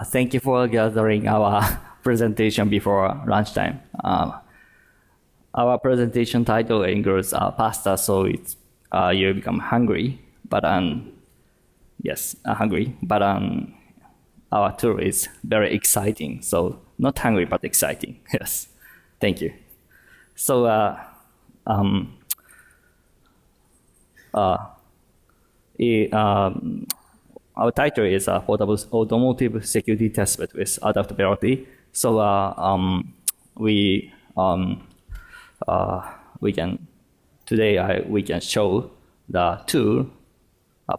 Thank you for gathering our presentation before lunchtime. Our presentation title includes pasta, so it's you become hungry. But yes, hungry. But our tour is very exciting. So not hungry, but exciting. Yes, thank you. So our title is Portable Automotive Security Testbed with Adaptability. So we can today we can show the tool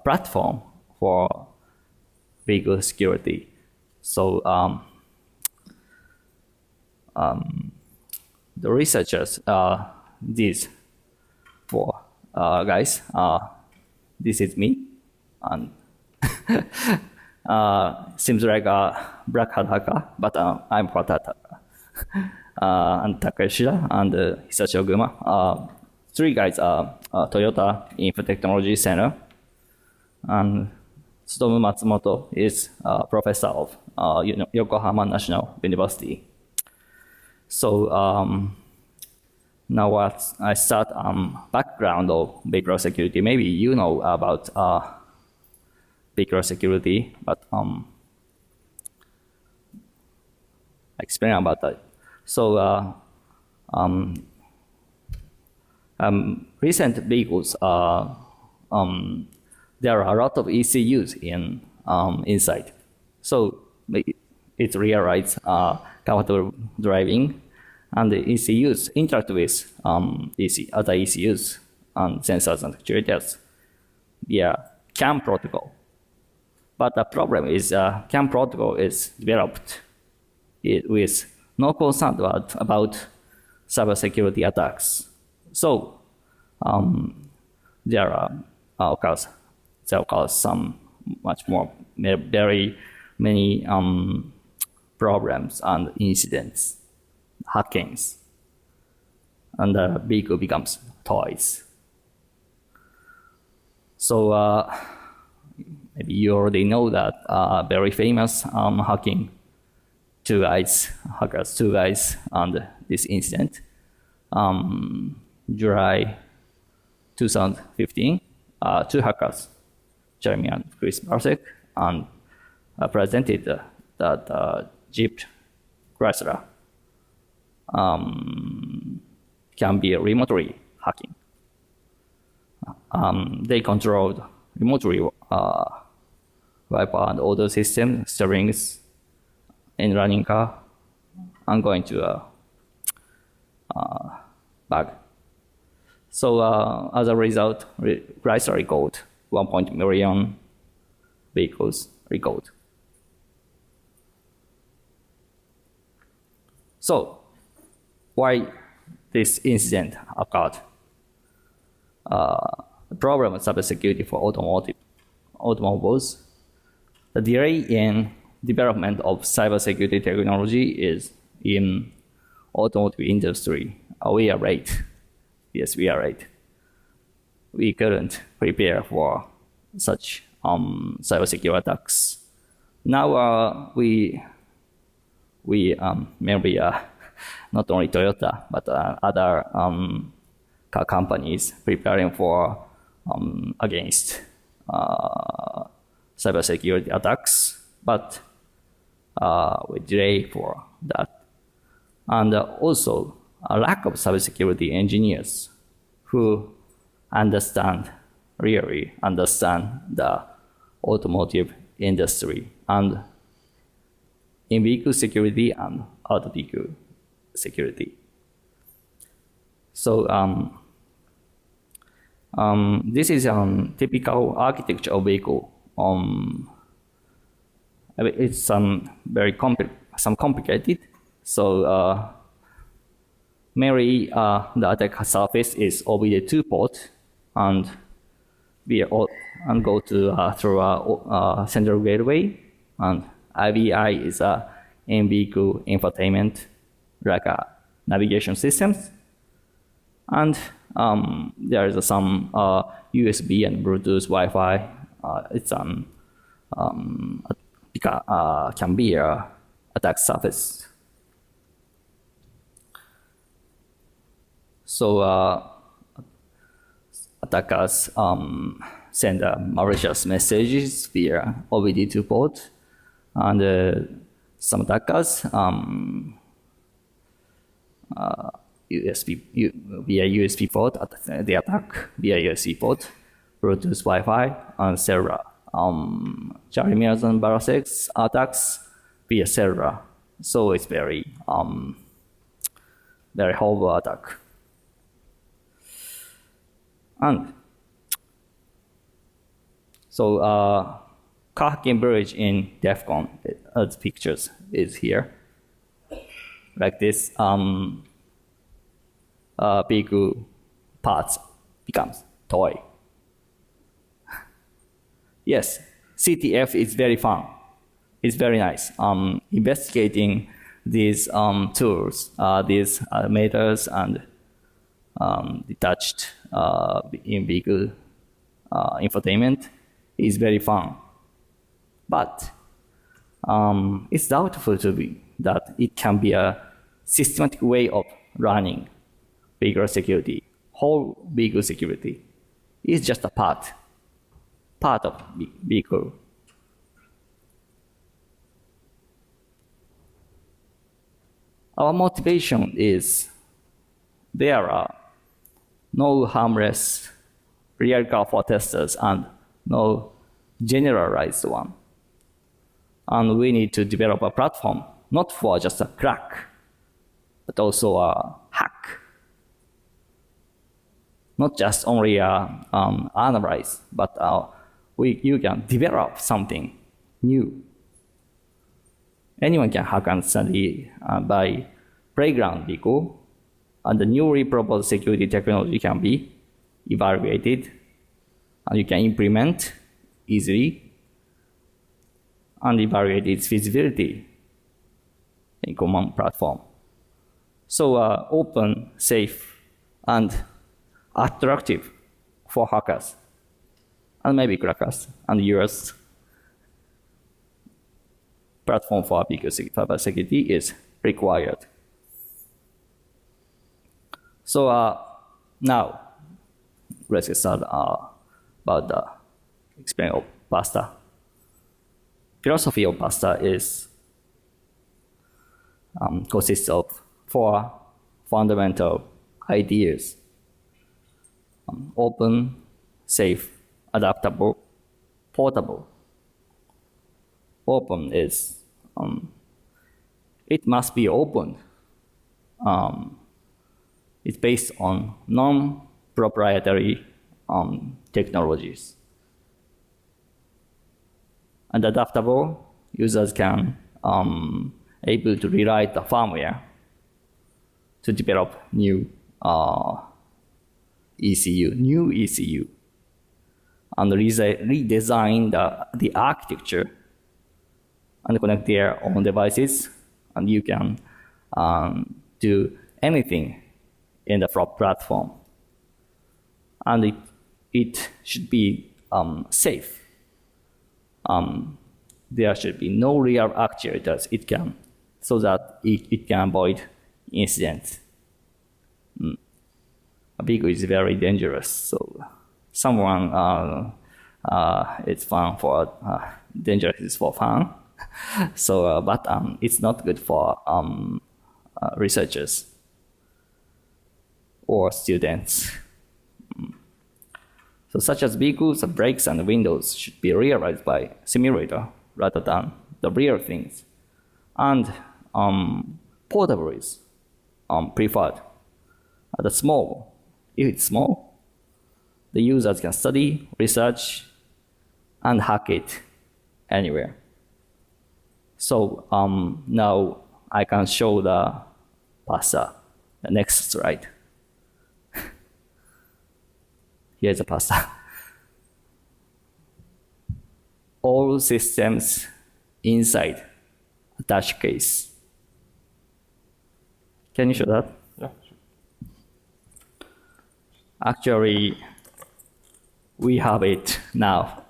platform for vehicle security. So the researchers these four guys. This is me, and seems like a black hat hacker, but I'm white hat hacker. And Takuya and Hisashi Oguma. Three guys are Toyota Info Technology Center, and Tsutomu Matsumoto is a professor of Yokohama National University. So now I start background of vehicle security. Maybe you know about vehicle security, but explain about that. So recent vehicles, there are a lot of ECUs inside. So it realizes comfortable driving, and the ECUs interact with other ECUs and sensors and actuators via CAN protocol. But the problem is CAN protocol is developed with no concern about cybersecurity attacks. So there occurs some much more very many problems and incidents, hackings, and the vehicle becomes toys. So maybe you already know that very famous hacking two guys, and this incident. July 2015, two hackers, Jeremy and Chris Bartek, and presented that Jeep Chrysler can be remotely hacking. They controlled remotely wiper and auto system, steerings, in running car, and going to a bag. So as a result, Chrysler recalled 1 million vehicles recalled. So why this incident occurred? The problem with cybersecurity for automobiles. The delay in development of cybersecurity technology is in automotive industry. We are late. Yes, we are late. We couldn't prepare for such cybersecurity attacks. Now we maybe not only Toyota but other car companies preparing for against cybersecurity attacks, but we delay for that, and also a lack of cybersecurity engineers who really understand the automotive industry and in vehicle security and out of vehicle security. So this is typical architecture of vehicle. It's very complicated. So mainly the attack surface is OBD2 port, and go to through a central gateway, and IVI is a in-vehicle infotainment, like navigation systems, and there is some USB and Bluetooth Wi-Fi. It's can be a attack surface. So attackers send malicious messages via OBD2 port, and some attackers via USB port, they attack via USB port, Bluetooth, Wi-Fi, and cellular. Charlie Mills and Barasek attacks via cellular, so it's very horrible attack. And so car hacking bridge in DEF CON, as pictures is here. Like this, vehicle parts becomes toy. Yes, CTF is very fun. It's very nice. Investigating these tools, these meters and detached in-vehicle infotainment is very fun. But it's doubtful to be that it can be a systematic way of running vehicle security. Whole vehicle security is just a part of vehicle. Our motivation is there are no harmless real car for testers and no generalized one. And we need to develop a platform, not for just a crack, but also a hack. Not just only analyze, but you can develop something new. Anyone can hack and study by playground vehicle, and the newly proposed security technology can be evaluated, and you can implement easily and evaluate its feasibility in common platform. So open, safe, and attractive for hackers, and maybe crackers, and US platform for cyber security is required. So now let's get started about the explain of PASTA. Philosophy of PASTA is consists of 4 fundamental ideas: open, safe, adaptable, portable. Open is it must be open. It's based on non-proprietary technologies. And adaptable, users can able to rewrite the firmware to develop new ECU, and redesign the architecture and connect their own devices, and you can do anything in the platform. And it should be safe. There should be no real actuators so that it can avoid incidents. A vehicle is very dangerous, so someone it's fun for dangerous is for fun. So, but it's not good for researchers or students. So, such as vehicles, brakes, and windows should be realized by simulator rather than the real things. And portable is preferred. If it's small, the users can study, research, and hack it anywhere. So now I can show the PASTA. The next slide. Here's the PASTA. All systems inside attach case. Can you show that? Yeah, sure. Actually, we have it now.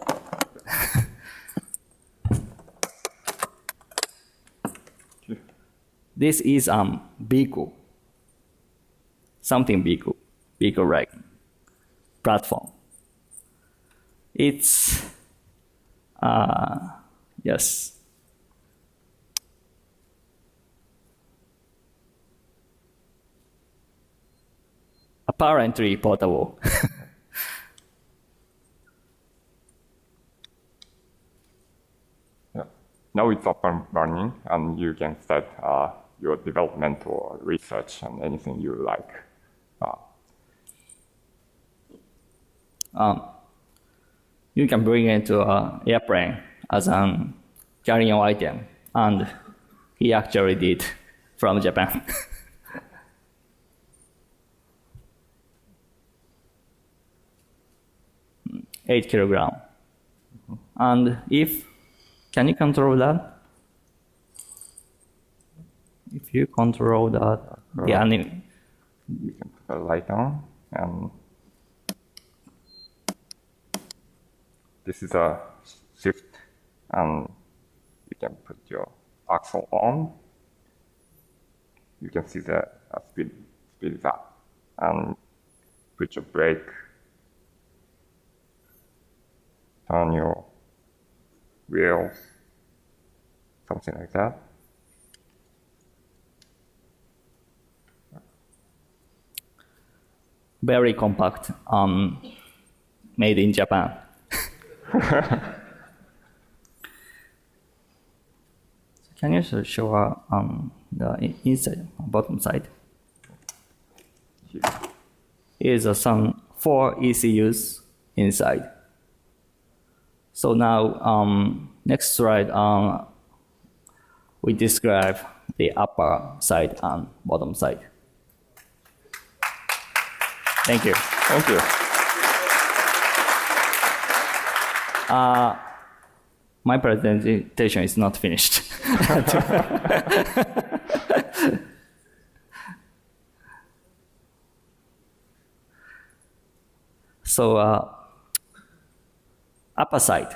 This is vehicle, something vehicle like platform. It's yes. Apparently portable. Yeah. Now it's up and running, and you can start your development or research and anything you like. You can bring it to an airplane as an carrying item, and he actually did from Japan. 8 kilogram. And can you control that? If you control that, the anime. You can put a light on, and this is a shift, and you can put your axle on. You can see the speed is up, and put your brake, turn your wheels, something like that. Very compact, made in Japan. Can you show the inside, bottom side? Here. Is some 4 ECUs inside. So now, next slide, we describe the upper side and bottom side. Thank you. Thank you. My presentation is not finished. So upper side,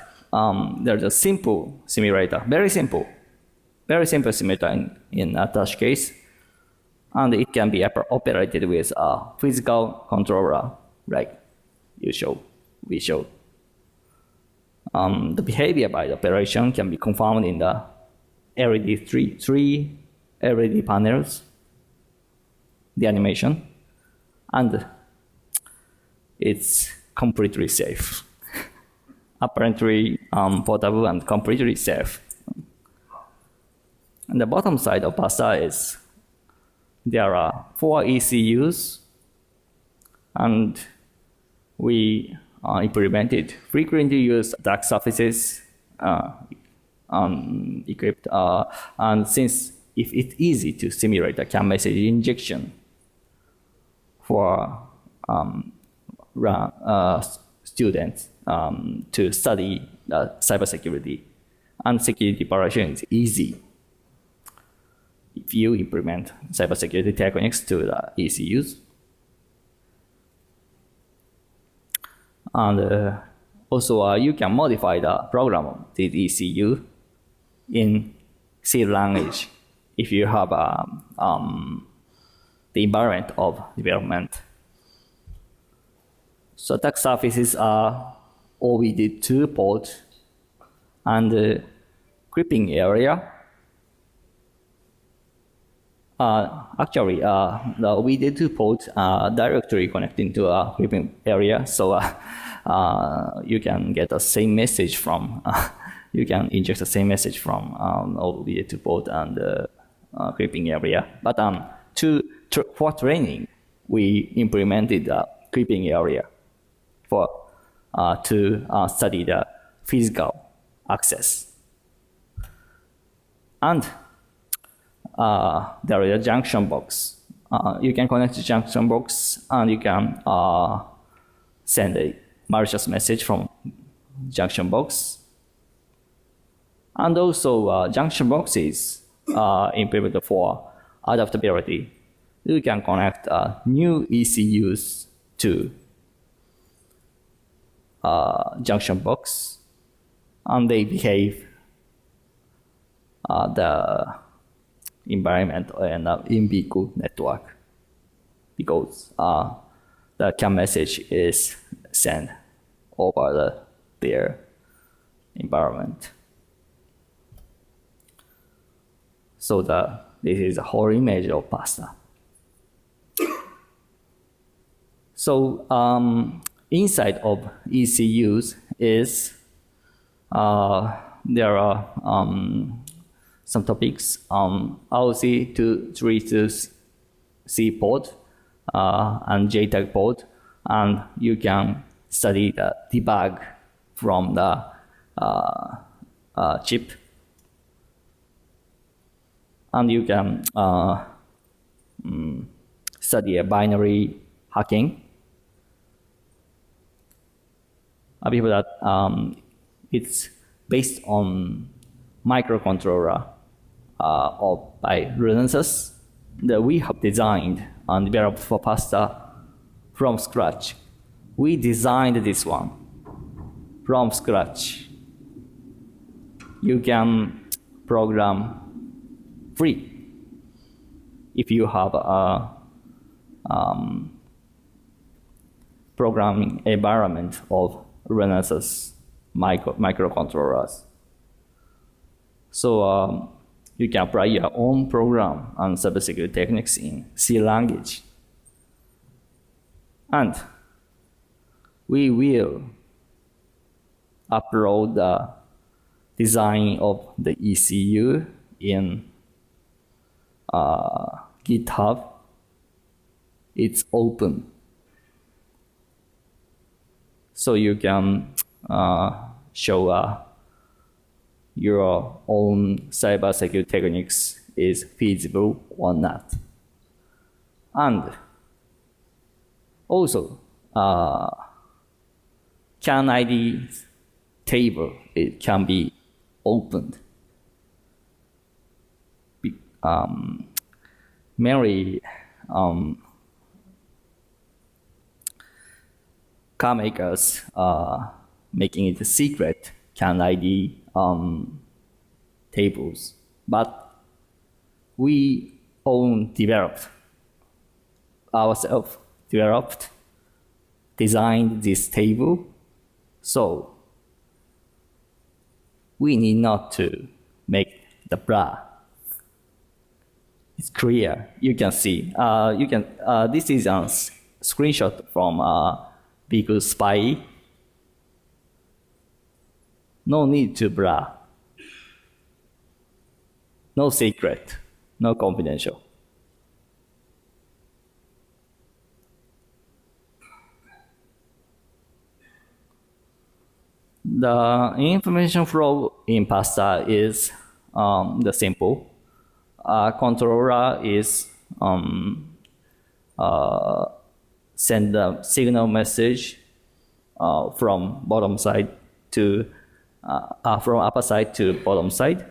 there's a simple simulator, very simple simulator in a touch case, and it can be operated with a physical controller, like we showed. The behavior by the operation can be confirmed in the LED three LED panels, the animation, and it's completely safe. Apparently portable and completely safe. And the bottom side of PASA is there are 4 ECUs, and we implemented frequently used attack surfaces equipped, and since if it's easy to simulate a CAN message injection for students to study cybersecurity, and security operation is easy if you implement cybersecurity techniques to the ECUs. And also you can modify the program of the ECU in C language if you have the environment of development. So attack surfaces are OBD2 port and creeping area. Actually, the OBD2 port directly connecting to a creeping area, so you can get the same message from, you can inject the same message from OBD2 port and creeping area. But for training, we implemented the creeping area to study the physical access. And there is a junction box. You can connect the junction box, and you can send a malicious message from junction box. And also junction boxes implemented for adaptability. You can connect new ECUs to junction box, and they behave the environment and in-vehicle network, because the CAN message is sent over their environment. So this is the whole image of pasta. So inside of ECUs is there are some topics, RC232C port and JTAG port, and you can study the debug from the chip, and you can study a binary hacking. Before that, it's based on microcontroller by Renesas that we have designed and developed for pasta from scratch. We designed this one from scratch. You can program free if you have a programming environment of Renesas microcontrollers. So you can apply your own program and cybersecurity techniques in C language. And we will upload the design of the ECU in GitHub. It's open. So you can show your own cybersecurity techniques is feasible or not. And also, CAN ID table, it can be opened. Many car makers making it a secret CAN ID tables, but we designed this table, so we need not to make the blah. It's clear. You can see. This is a screenshot from Vehicle Spy. No need to blah. No secret. No confidential. The information flow in pasta is the simple. Controller is send the signal message from bottom side to from upper side to bottom side,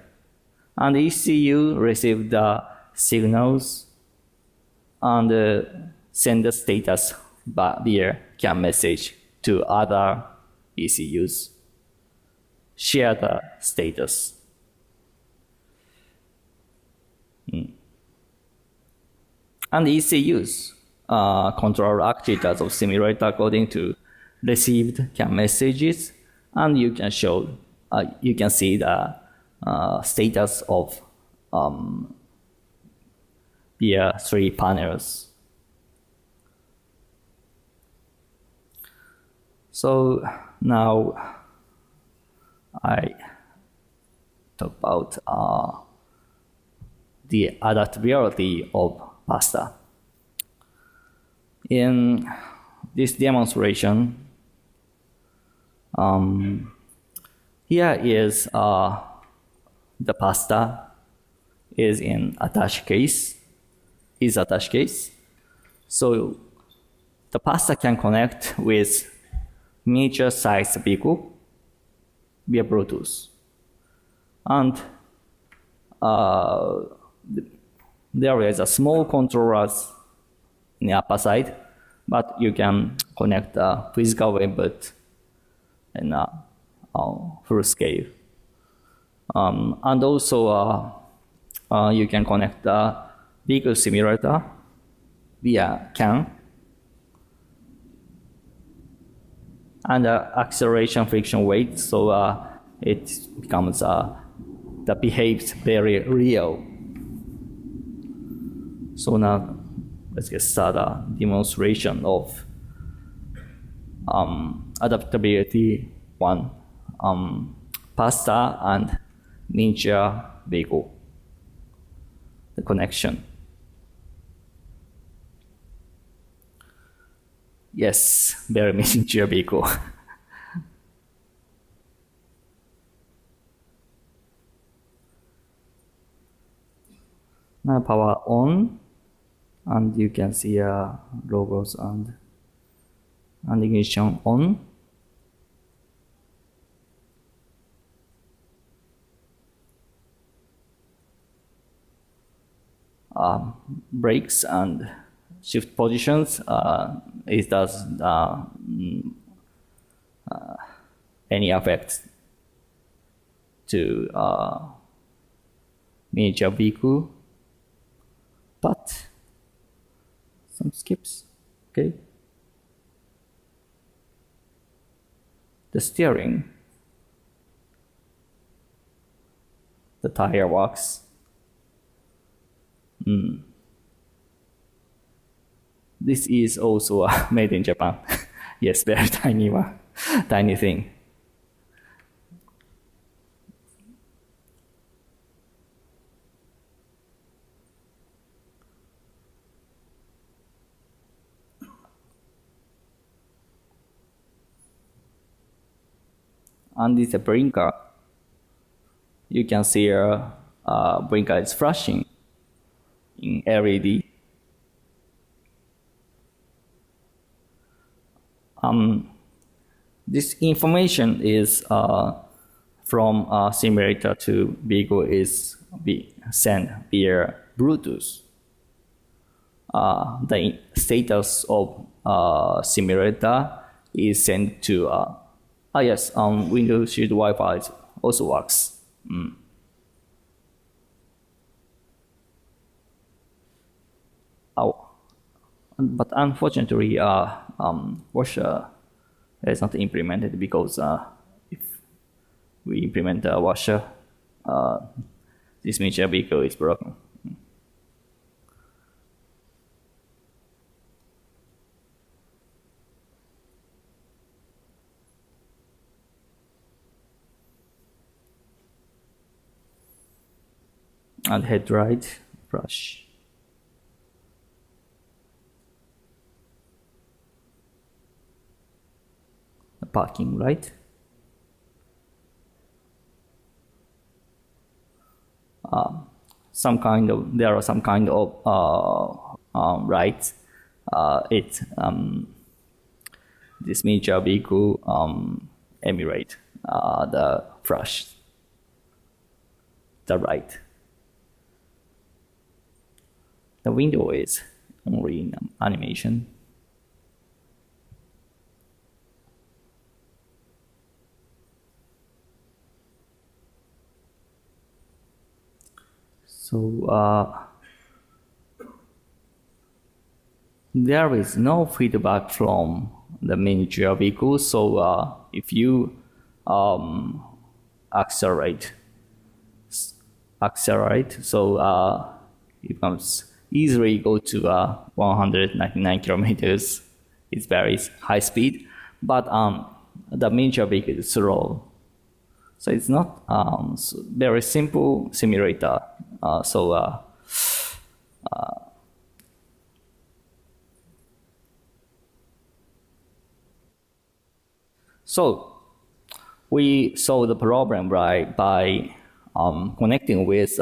and ECU receive the signals and send the status via CAN message to other ECUs. Share the status. And ECUs control actuators of simulator according to received CAN messages, and you can show, you can see the status of the 3 panels. So now I talk about the adaptability of pasta. In this demonstration, here is the pasta is in attached case. So the pasta can connect with miniature-sized vehicle via Bluetooth, and there is a small controllers in the upper side, but you can connect the physical input in full scale. And also you can connect the vehicle simulator via CAN, and acceleration friction weight, so it becomes that behaves very real. So now let's get started demonstration of adaptability 1, pasta and miniature vehicle, the connection. Yes, very miniature vehicle. Now power on, and you can see logos and ignition on. Brakes and shift positions, it does any effect to miniature vehicle, but some skips. Okay, the steering, the tire works. This is also made in Japan. Yes, very tiny one, tiny thing. And it's a blinker. You can see a blinker is flashing in LED. This information is from simulator to vehicle is sent via Bluetooth. The status of simulator is sent to yes, Windows Shield Wi-Fi also works. But unfortunately, washer is not implemented because if we implement a washer, this miniature vehicle is broken. And headlight flash. The parking light. There are some kind of lights. This miniature vehicle emulate the flash, the light. The window is only in animation. So there is no feedback from the miniature vehicle. So if you accelerate, so it becomes easily go to 199 kilometers. It's very high speed, but the miniature vehicle is slow. So it's not very simple simulator. So we solve the problem by connecting with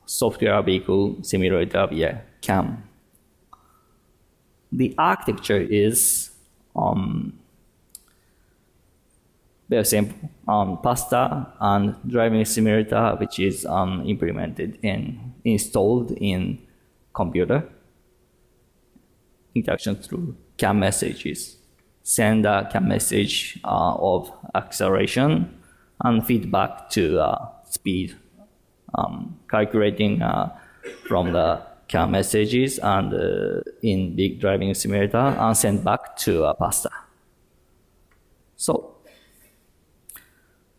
software vehicle simulator via CAM. The architecture is very simple. Pasta and driving simulator, which is implemented and installed in computer. Interaction through CAM messages. Send a CAM message of acceleration and feedback to speed calculating from the CAN messages and in big driving simulator and send back to a pasta. So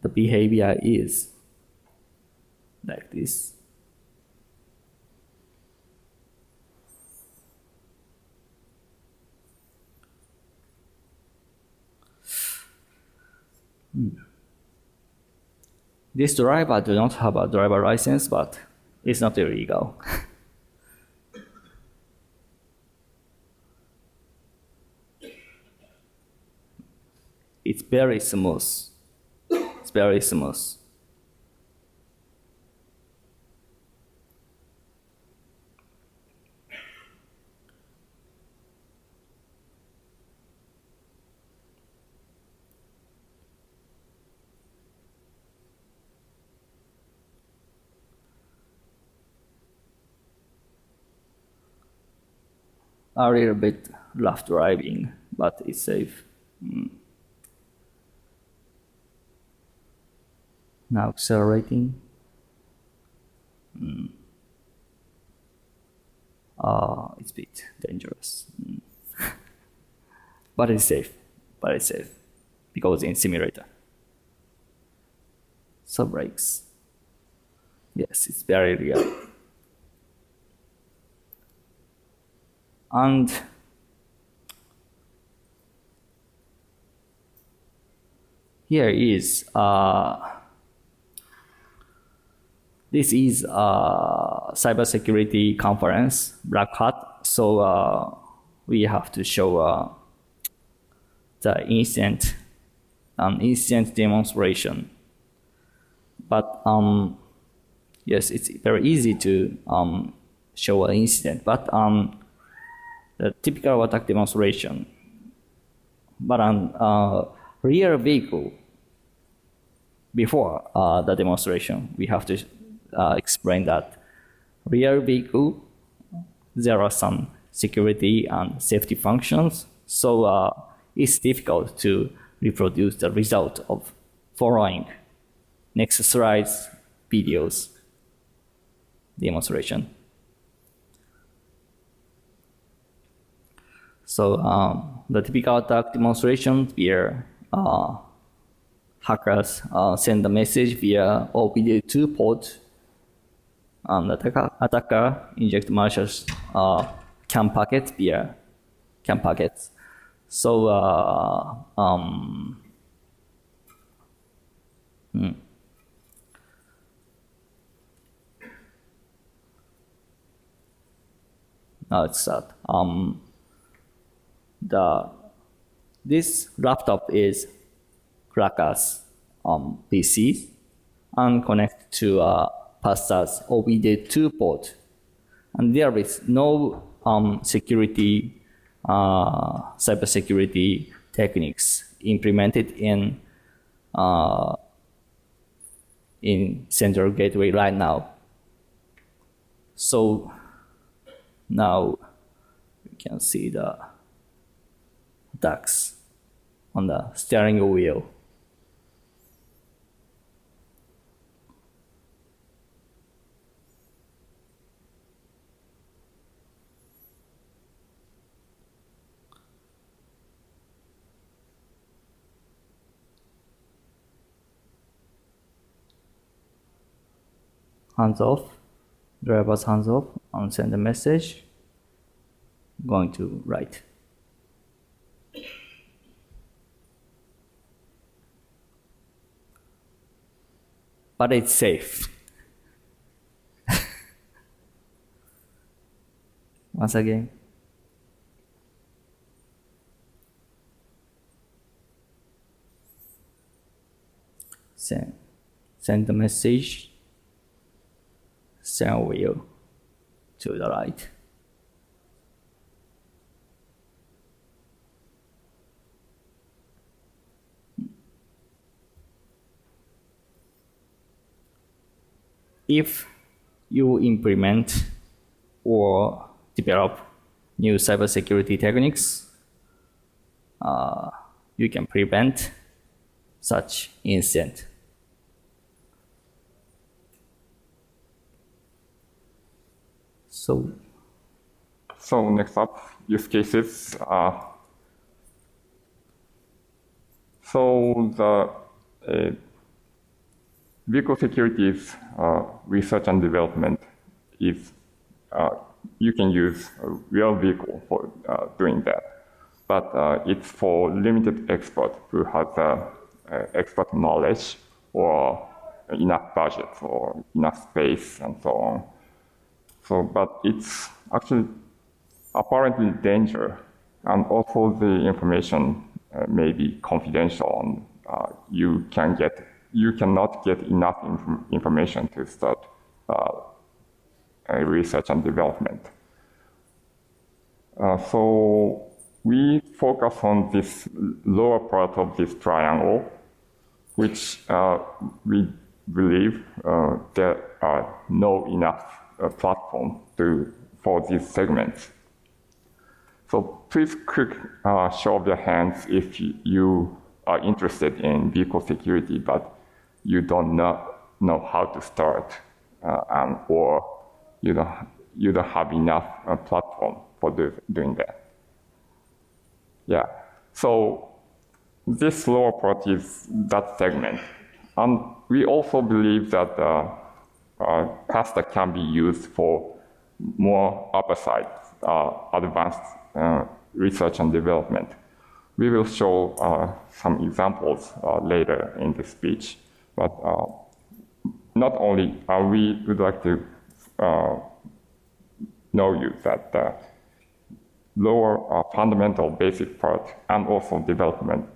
the behavior is like this. This driver do not have a driver license, but it's not illegal. It's very smooth. It's very smooth. A little bit rough driving, but it's safe. Now accelerating. It's a bit dangerous. But it's safe. But it's safe. Because in simulator. So brakes. Yes, it's very real. And here is this is a cybersecurity conference, Black Hat. So we have to show the incident demonstration. But yes, it's very easy to show an incident. But the typical attack demonstration. But on real vehicle, before the demonstration, we have to explain that real vehicle, there are some security and safety functions. So it's difficult to reproduce the result of following next slide's videos demonstration. So the typical attack demonstration via hackers send a message via OBD2 port, and the attacker inject malicious CAN packets via CAN packets. So now it's that this laptop is Cracker's PC and connect to Pasta's OBD2 port, and there is no cybersecurity techniques implemented in central gateway right now. So now you can see the attacks on the steering wheel. Hands off, driver's hands off, and send a message. Going to right. But it's safe. Once again. Send the message. Send wheel to the right. If you implement or develop new cybersecurity techniques, you can prevent such incident. So So next up, use cases. So the vehicle security's research and development is you can use a real vehicle for doing that, but it's for limited expert who has expert knowledge or enough budget or enough space and so on. So, but it's actually apparently danger, and also the information may be confidential, and you cannot get enough information to start research and development. So we focus on this lower part of this triangle, which we believe there are no enough platform for these segments. So please click show of your hands if you are interested in vehicle security, but you don't know how to start, or you don't have enough platform for doing that. Yeah. So this lower part is that segment, and we also believe that pasta can be used for more upper side, advanced research and development. We will show some examples later in the speech, but not only we would like to know you that the lower fundamental basic part and also development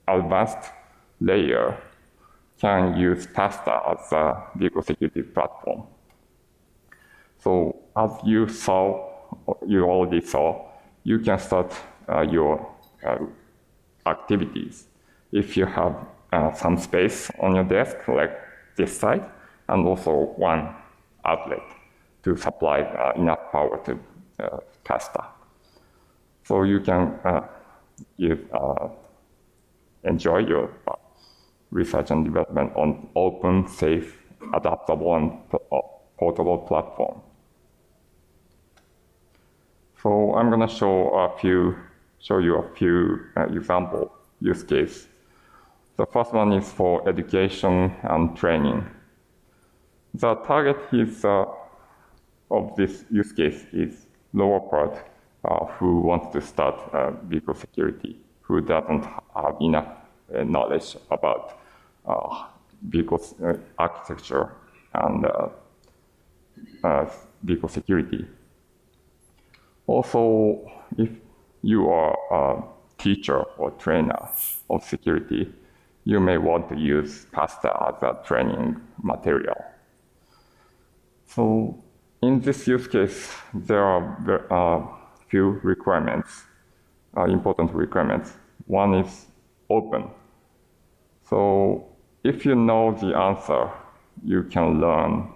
advanced layer can use pasta as a vehicle security platform. So as you already saw, you can start your activities if you have some space on your desk, like this side, and also one outlet to supply enough power to pasta. So you can enjoy your research and development on open, safe, adaptable, and portable platform. So I'm going to show you a few example use case. The first one is for education and training. The target is of this use case is lower part who wants to start vehicle security, who doesn't have enough knowledge about vehicle architecture and vehicle security. Also, if you are a teacher or trainer of security, you may want to use pasta as a training material. So in this use case, there are few requirements, important requirements. One is open. So if you know the answer, you can learn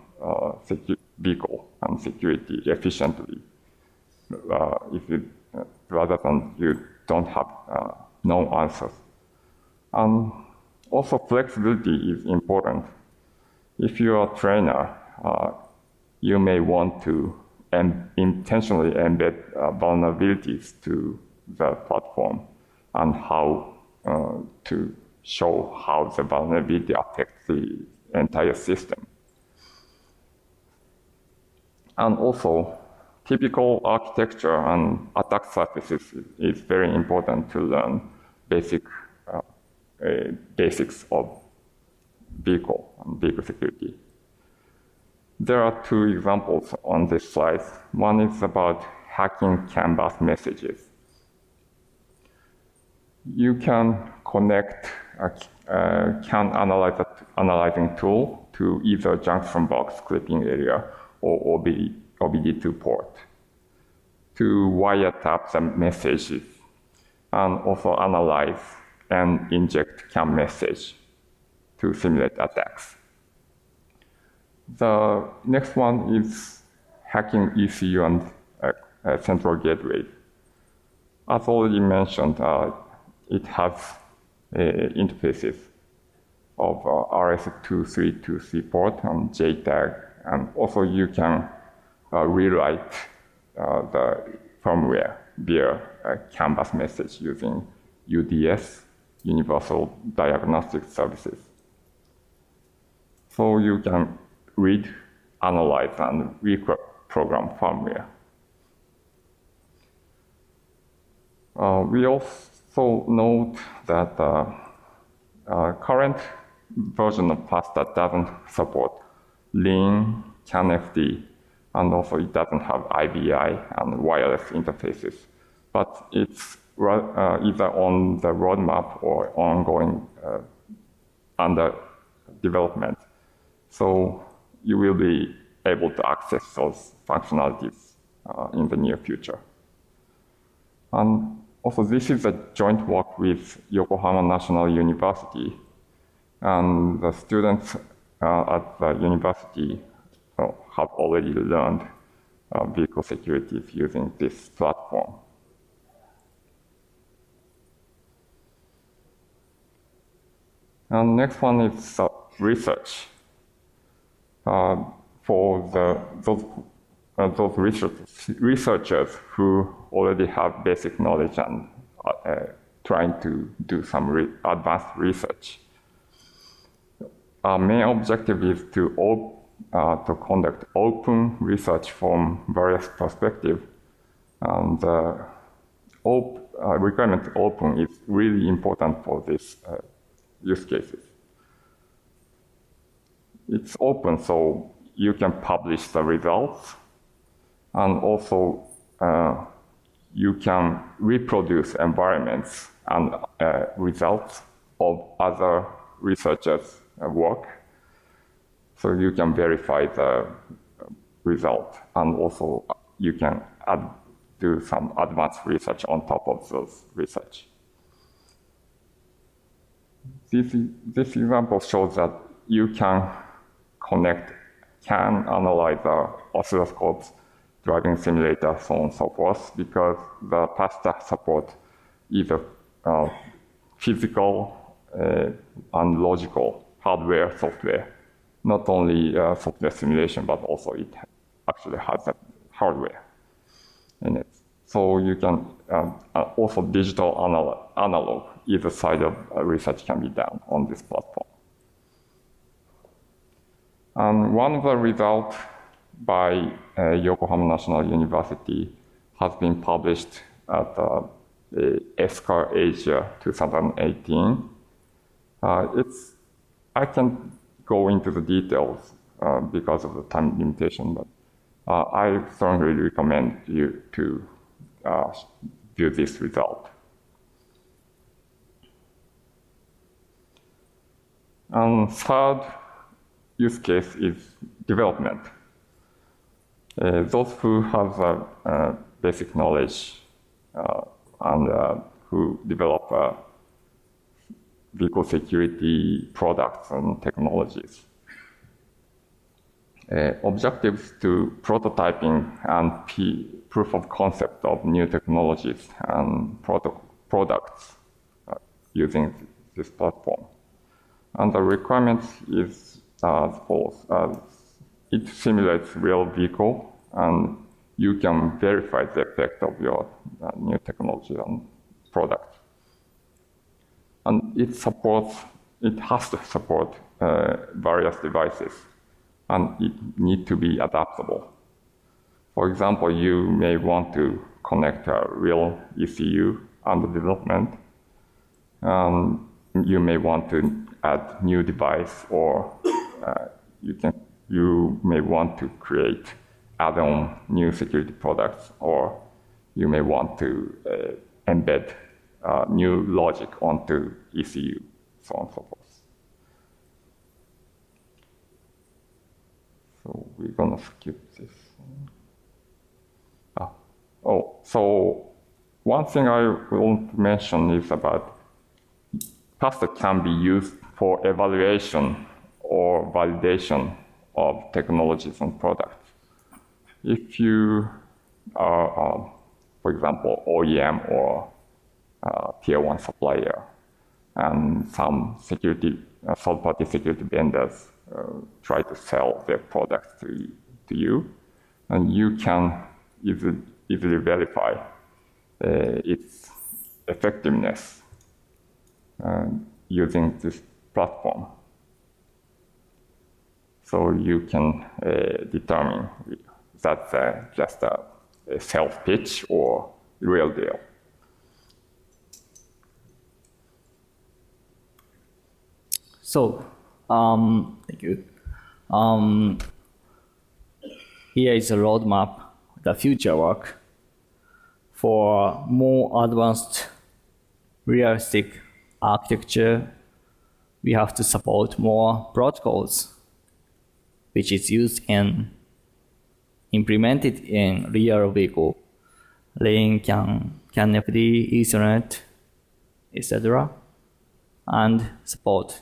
vehicle and security efficiently. Rather than you don't have no answers. And also flexibility is important. If you are a trainer, you may want to intentionally embed vulnerabilities to the platform and how to show how the vulnerability affects the entire system. And also, typical architecture and attack surfaces is very important to learn basics of vehicle and vehicle security. There are two examples on this slide. One is about hacking Canvas messages. You can connect a CAN analyzing tool to either junction box clipping area or OBD2 port to wiretap the messages and also analyze and inject CAN message to simulate attacks. The next one is hacking ECU and central gateway. As already mentioned, it has interfaces of RS232C port and JTAG, and also you can rewrite the firmware via a canvas message using UDS, Universal Diagnostic Services. So you can read, analyze, and reprogram firmware. We also note that current version of Pasta doesn't support Lean, CanFD, and also it doesn't have IBI and wireless interfaces. But it's either on the roadmap or ongoing under development. So you will be able to access those functionalities in the near future. And also, this is a joint work with Yokohama National University, and the students at the university have already learned vehicle security using this platform. And next one is research. For those researchers who already have basic knowledge and trying to do some advanced research. Our main objective is to conduct open research from various perspectives. And the requirement open is really important for these use cases. It's open, so you can publish the results, and also you can reproduce environments and results of other researchers' work. So you can verify the result, and also you can do some advanced research on top of those research. This example shows that you can analyze the oscilloscopes, driving simulator, so on and so forth, because the PASTA support either physical and logical hardware, software, not only software simulation, but also it actually has a hardware in it. So you can also digital analog, either side of research can be done on this platform. And one of the results by Yokohama National University has been published at ESCAR Asia 2018. I can go into the details because of the time limitation, but I strongly recommend you to view this result. And third use case is development. Those who have basic knowledge and who develop vehicle security products and technologies. Objectives to prototyping and proof of concept of new technologies and products using this platform. And the requirement is as follows. It simulates real vehicle, and you can verify the effect of your new technology and product. And it has to support various devices, and it needs to be adaptable. For example, you may want to connect a real ECU under development. You may want to add new device, or you may want to create add-on new security products, or you may want to embed new logic onto ECU, so on and so forth. So we're gonna skip this. So one thing I want to mention is about PASTA can be used for evaluation or validation of technologies and products. If you are, for example, OEM or tier 1 supplier, and some third-party security vendors try to sell their products to you, and you can easily verify its effectiveness using this platform. So you can determine that's just a self-pitch or real deal. So, thank you. Here is a roadmap, the future work. For more advanced realistic architecture, we have to support more protocols, which is used and implemented in real vehicle. LAN, CAN, CAN-FD, Ethernet, etc. And support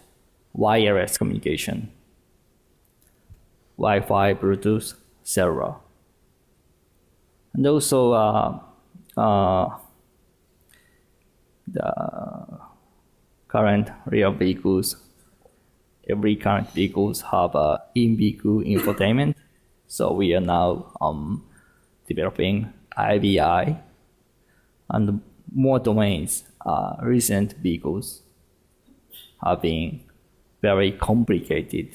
wireless communication, Wi-Fi, Bluetooth, cellular. And also the current real vehicles, every current vehicles have in-vehicle infotainment. So we are now developing IVI and more domains. Recent vehicles have been very complicated.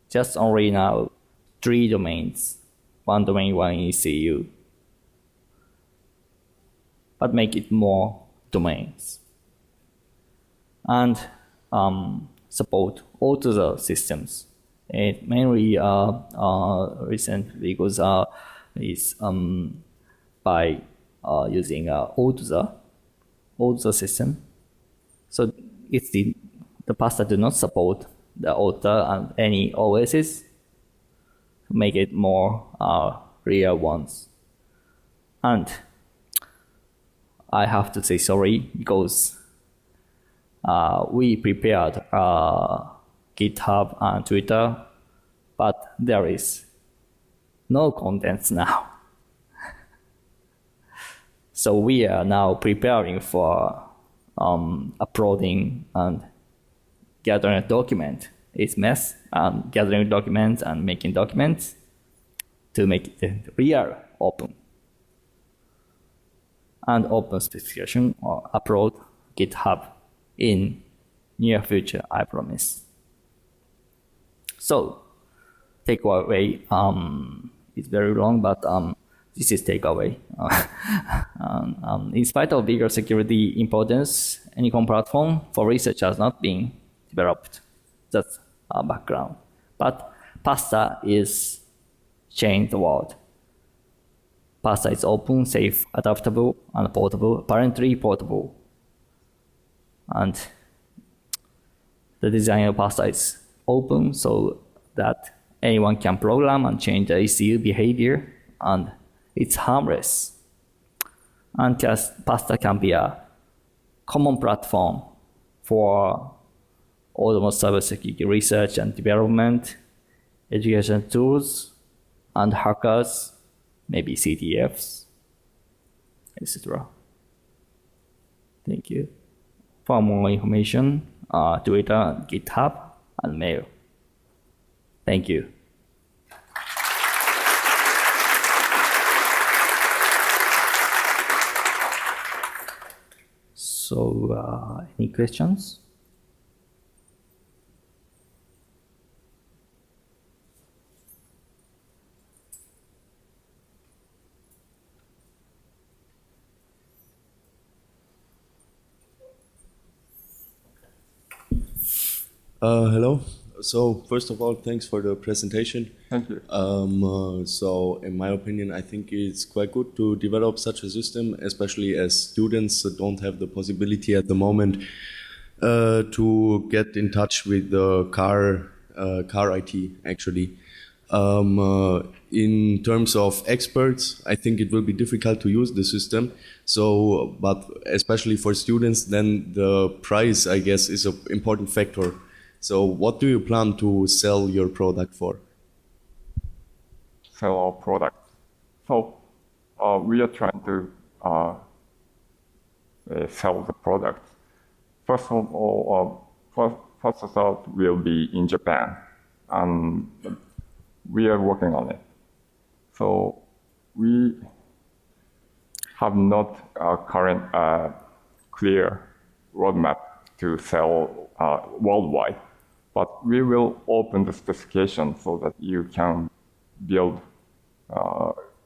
Just only now 3 domains, 1 domain, 1 ECU, but make it more domains. And support all to the systems. It mainly recent vehicles is by using OTSA system. So it's the past that do not support the OTA and any OSs, make it more real ones. And I have to say sorry because we prepared GitHub and Twitter, but there is no contents now. So we are now preparing for uploading and gathering a document. It's mess, gathering documents and making documents to make it real open. And open specification or upload GitHub in near future, I promise. So takeaway, it's very long, but this is takeaway. In spite of bigger security importance, Anycom platform for research has not been developed. That's our background. But PASTA is changed the world. PASTA is open, safe, adaptable, and portable, apparently portable. And the design of PASTA is open so that anyone can program and change the ECU behavior, and it's harmless. And just PASTA can be a common platform for almost cybersecurity research and development, education tools, and hackers, maybe CTFs, etc. Thank you. For more information, Twitter, GitHub, and mail. Thank you. So, any questions? Hello. So first of all, thanks for the presentation. Thank you. So in my opinion, I think it's quite good to develop such a system, especially as students don't have the possibility at the moment to get in touch with the car IT actually. In terms of experts, I think it will be difficult to use the system. So, but especially for students, then the price, I guess, is an important factor. So what do you plan to sell your product for? Sell our product. So we are trying to sell the product. First of all, first start will be in Japan. we are working on it. So we have not a current clear roadmap to sell worldwide, but we will open the specification so that you can build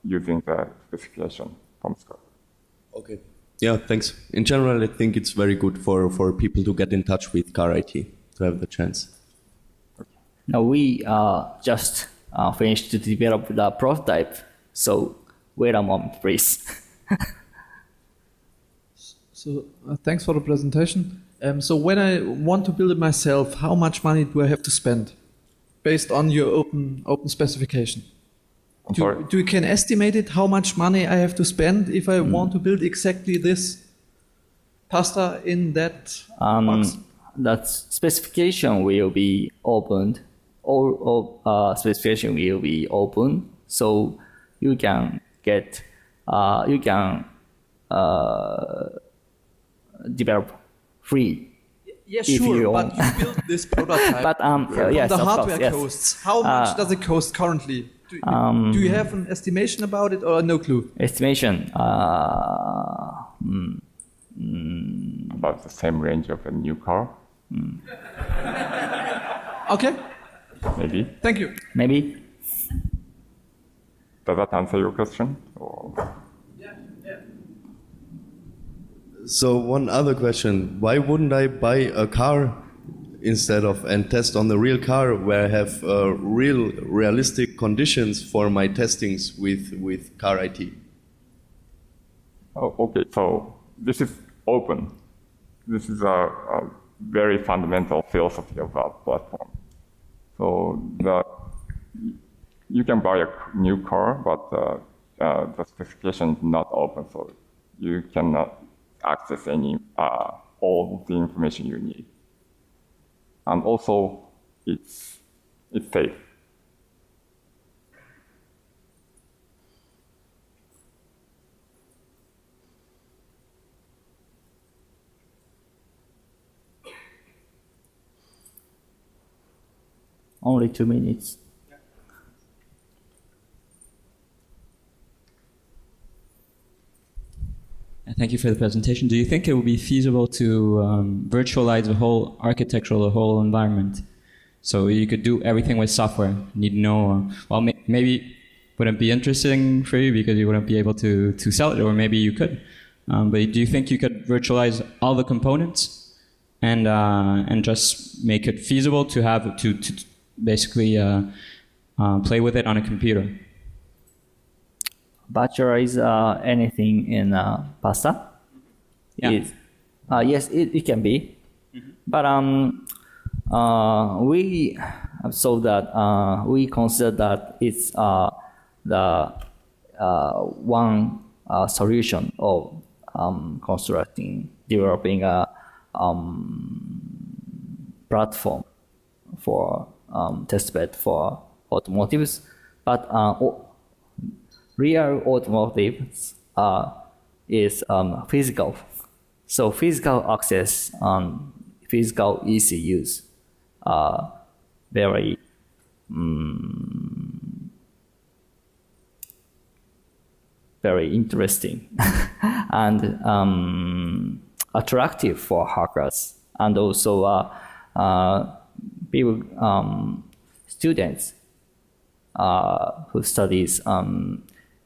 using the specification from scratch. Okay. Yeah, thanks. In general, I think it's very good for people to get in touch with car IT, to have the chance. Now we just finished to develop the prototype, so wait a moment, please. So thanks for the presentation. So when I want to build it myself, how much money do I have to spend based on your open specification? Do you can estimate it how much money I have to spend if I want to build exactly this pasta in that box? That specification will be opened. All specification will be open, so you can get develop free. Yeah, if sure, you but you build this prototype. But yes, the of hardware course, yes. costs. How much does it cost currently? Do you have an estimation about it or no clue? Estimation. About the same range of a new car, Okay, maybe. thank you. Maybe. Does that answer your question? Or? So one other question: why wouldn't I buy a car instead of and test on the real car, where I have realistic conditions for my testings with car IT? Oh, okay. So this is open. This is a very fundamental philosophy of our platform. So you can buy a new car, but the specification is not open, so you cannot access all the information you need. And also, it's safe. Only 2 minutes. Thank you for the presentation. Do you think it would be feasible to virtualize the whole architectural, the whole environment? So you could do everything with software. Need no, maybe wouldn't be interesting for you because you wouldn't be able to sell it, or maybe you could. But do you think you could virtualize all the components and just make it feasible to have to basically play with it on a computer? Virtualize anything in pasta? Yeah. Yes, it can be. But we saw that we consider that it's the one solution of developing a platform for testbed for automotives, but real automotives is physical. So physical access and physical ECUs are very very interesting and attractive for hackers, and also people, students who studies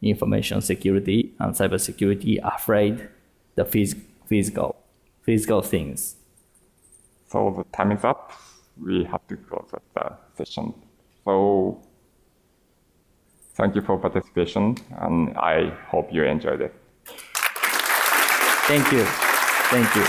information security and cybersecurity afraid the physical things. So the time is up. We have to close the session. So thank you for participation, and I hope you enjoyed it. Thank you. Thank you.